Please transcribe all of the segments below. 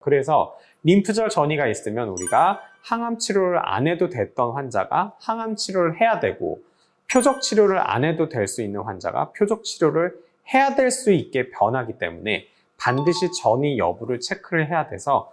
그래서 림프절 전이가 있으면 우리가 항암 치료를 안 해도 됐던 환자가 항암 치료를 해야 되고, 표적 치료를 안 해도 될 수 있는 환자가 표적 치료를 해야 될 수 있게 변하기 때문에 반드시 전이 여부를 체크를 해야 돼서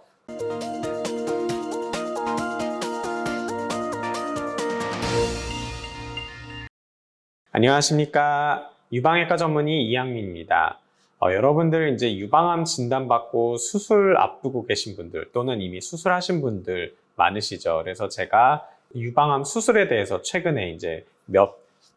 안녕하십니까. 유방외과 전문의 이양민입니다. 여러분들 이제 유방암 진단받고 수술 앞두고 계신 분들 또는 이미 수술하신 분들 많으시죠. 그래서 제가 유방암 수술에 대해서 최근에 이제 몇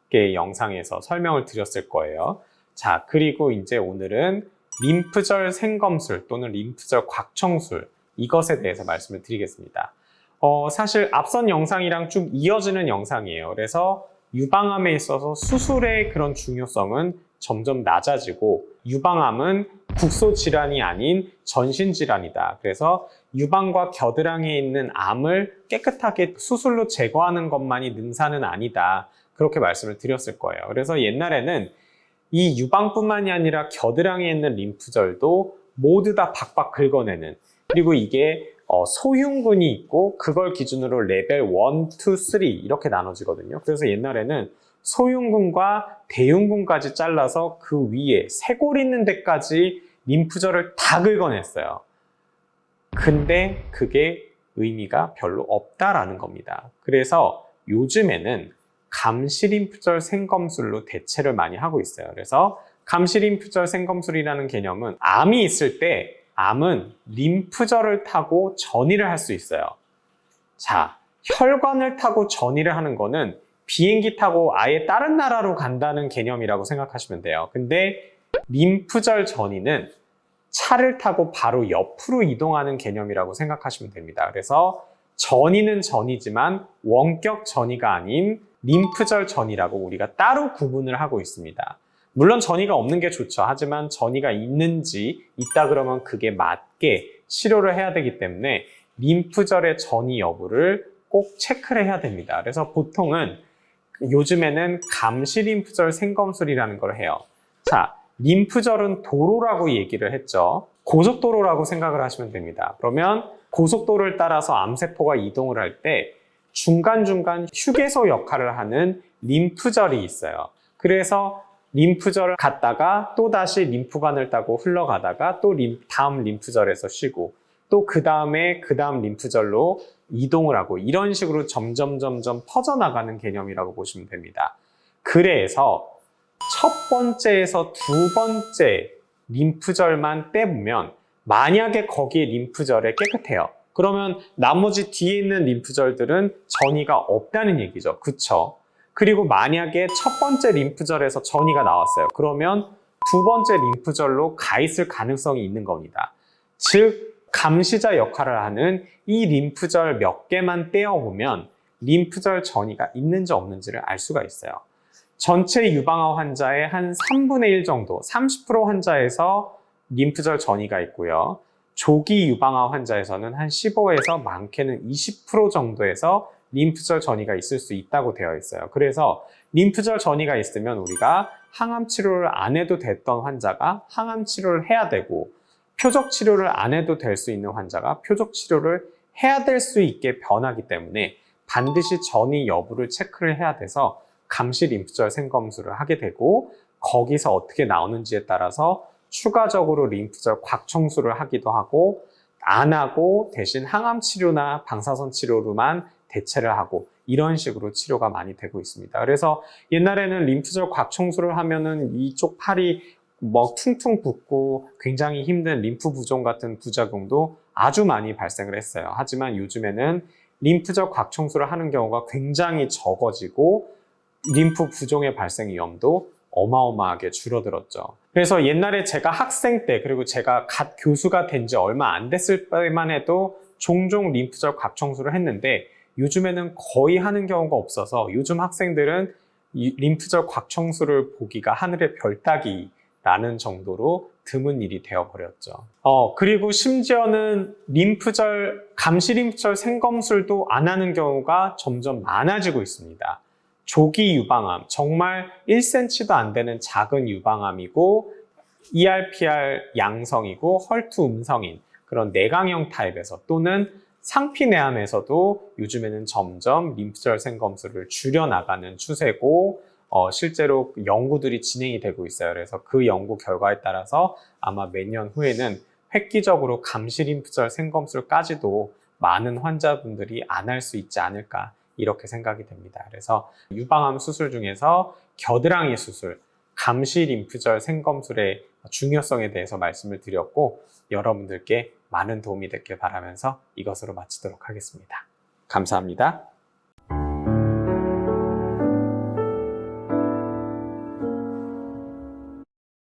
개의 영상에서 설명을 드렸을 거예요. 자, 그리고 이제 오늘은 림프절 생검술 또는 림프절 곽청술, 이것에 대해서 말씀을 드리겠습니다. 사실 앞선 영상이랑 쭉 이어지는 영상이에요. 그래서 유방암에 있어서 수술의 그런 중요성은 점점 낮아지고, 유방암은 국소 질환이 아닌 전신 질환이다. 그래서 유방과 겨드랑이에 있는 암을 깨끗하게 수술로 제거하는 것만이 능사는 아니다. 그렇게 말씀을 드렸을 거예요. 그래서 옛날에는 이 유방뿐만이 아니라 겨드랑이에 있는 림프절도 모두 다 박박 긁어내는, 그리고 이게 소흉근이 있고 그걸 기준으로 레벨 1, 2, 3 이렇게 나눠지거든요. 그래서 옛날에는 소흉근과 대흉근까지 잘라서 그 위에 쇄골 있는 데까지 림프절을 다 긁어냈어요. 근데 그게 의미가 별로 없다라는 겁니다. 그래서 요즘에는 감시림프절 생검술로 대체를 많이 하고 있어요. 그래서 감시림프절 생검술이라는 개념은 암이 있을 때 암은 림프절을 타고 전이를 할 수 있어요. 자, 혈관을 타고 전이를 하는 거는 비행기 타고 아예 다른 나라로 간다는 개념이라고 생각하시면 돼요. 근데 림프절 전이는 차를 타고 바로 옆으로 이동하는 개념이라고 생각하시면 됩니다. 그래서 전이는 전이지만 원격 전이가 아닌 림프절 전이라고 우리가 따로 구분을 하고 있습니다. 물론 전이가 없는 게 좋죠. 하지만 전이가 있는지 있다 그러면 그게 맞게 치료를 해야 되기 때문에 림프절의 전이 여부를 꼭 체크를 해야 됩니다. 그래서 보통은 요즘에는 감시 림프절 생검술이라는 걸 해요. 자, 림프절은 도로라고 얘기를 했죠. 고속도로라고 생각을 하시면 됩니다. 그러면 고속도로를 따라서 암세포가 이동을 할 때 중간중간 휴게소 역할을 하는 림프절이 있어요. 그래서 림프절을 갔다가 또 다시 림프관을 따고 흘러가다가 또 다음 림프절에서 쉬고, 또 그 다음에 그 다음 림프절로 이동을 하고, 이런 식으로 점점 퍼져나가는 개념이라고 보시면 됩니다. 그래서 첫 번째에서 두 번째 림프절만 떼보면 만약에 거기에 림프절에 깨끗해요. 그러면 나머지 뒤에 있는 림프절들은 전이가 없다는 얘기죠. 그쵸? 그리고 만약에 첫 번째 림프절에서 전이가 나왔어요. 그러면 두 번째 림프절로 가 있을 가능성이 있는 겁니다. 즉, 감시자 역할을 하는 이 림프절 몇 개만 떼어보면 림프절 전이가 있는지 없는지를 알 수가 있어요. 전체 유방암 환자의 한 3분의 1 정도, 30% 환자에서 림프절 전이가 있고요. 조기 유방암 환자에서는 한 15에서 많게는 20% 정도에서 림프절 전이가 있을 수 있다고 되어 있어요. 그래서 림프절 전이가 있으면 우리가 항암 치료를 안 해도 됐던 환자가 항암 치료를 해야 되고, 표적 치료를 안 해도 될 수 있는 환자가 표적 치료를 해야 될 수 있게 변하기 때문에 반드시 전이 여부를 체크를 해야 돼서 감시 림프절 생검술을 하게 되고, 거기서 어떻게 나오는지에 따라서 추가적으로 림프절 곽청술을 하기도 하고, 안 하고 대신 항암 치료나 방사선 치료로만 대체를 하고, 이런 식으로 치료가 많이 되고 있습니다. 그래서 옛날에는 림프절 곽청술을 하면은 이쪽 팔이 퉁퉁 붓고 굉장히 힘든 림프 부종 같은 부작용도 아주 많이 발생을 했어요. 하지만 요즘에는 림프절 곽청술을 하는 경우가 굉장히 적어지고 림프 부종의 발생 위험도 어마어마하게 줄어들었죠. 그래서 옛날에 제가 학생 때, 그리고 제가 갓 교수가 된 지 얼마 안 됐을 때만 해도 종종 림프절 곽청술을 했는데, 요즘에는 거의 하는 경우가 없어서 요즘 학생들은 이 림프절 곽청술을 보기가 하늘의 별 따기라는 정도로 드문 일이 되어버렸죠. 그리고 심지어는 감시 림프절 생검술도 안 하는 경우가 점점 많아지고 있습니다. 조기 유방암, 정말 1cm도 안 되는 작은 유방암이고 ERPR 양성이고 헐투 음성인, 그런 내강형 타입에서 또는 상피내암에서도 요즘에는 점점 림프절 생검수를 줄여나가는 추세고 실제로 연구들이 진행이 되고 있어요. 그래서 그 연구 결과에 따라서 아마 몇 년 후에는 획기적으로 감시 림프절 생검술까지도 많은 환자분들이 안 할 수 있지 않을까 이렇게 생각이 됩니다. 그래서 유방암 수술 중에서 겨드랑이 수술, 감시 림프절 생검술의 중요성에 대해서 말씀을 드렸고 여러분들께 많은 도움이 됐길 바라면서 이것으로 마치도록 하겠습니다. 감사합니다.